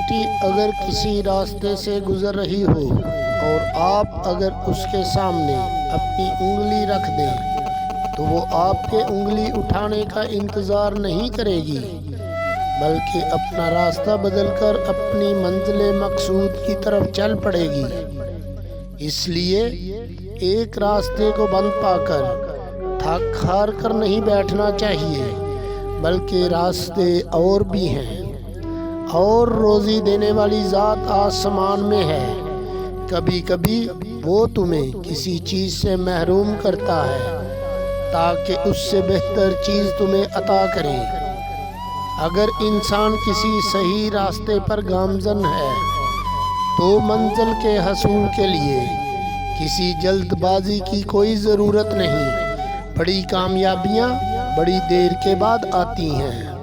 چیونٹی اگر کسی راستے سے گزر رہی ہو اور آپ اگر اس کے سامنے اپنی انگلی رکھ دیں تو وہ آپ کے انگلی اٹھانے کا انتظار نہیں کرے گی، بلکہ اپنا راستہ بدل کر اپنی منزل مقصود کی طرف چل پڑے گی۔ اس لیے ایک راستے کو بند پا کر تھک ہار کر نہیں بیٹھنا چاہیے، بلکہ راستے اور بھی ہیں، اور روزی دینے والی ذات آسمان میں ہے۔ کبھی کبھی وہ تمہیں کسی چیز سے محروم کرتا ہے تاکہ اس سے بہتر چیز تمہیں عطا کرے۔ اگر انسان کسی صحیح راستے پر گامزن ہے تو منزل کے حصول کے لیے کسی جلد بازی کی کوئی ضرورت نہیں۔ بڑی کامیابیاں بڑی دیر کے بعد آتی ہیں۔